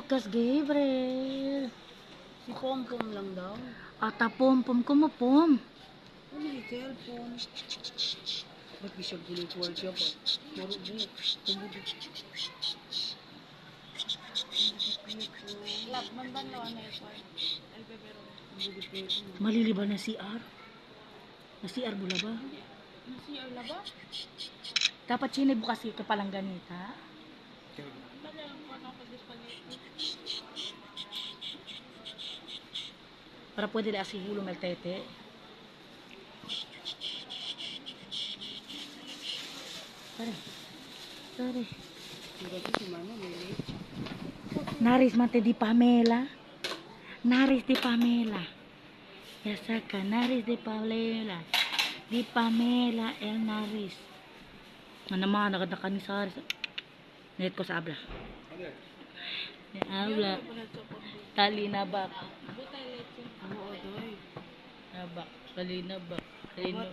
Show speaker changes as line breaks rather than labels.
podcast, Gabriel.
Si Pompom lang daw.
Ata pom-pom ko mo, pom.
Ano yung cellphone? Ba't di siya gulit-wal siya pa? Marubok. Kumudok. Lakman ba na ano ito? El Bebero.
Maliliba na CR. Na CR bula ba?
CR na ba?
Dapat sinib kasi ito palang ganita. Para pwede na si hulo maltete. Tare. Tare. Naris mate di Pamela. Naris di Pamela. Yasaka, Naris di Pamela. Di Pamela el Naris. Nga naman, nakadaka ni Saris. Net ko sa abla. Ni abla. Tali na bak.
Oo, doy.
Nabak. Tali na bak. Tali na.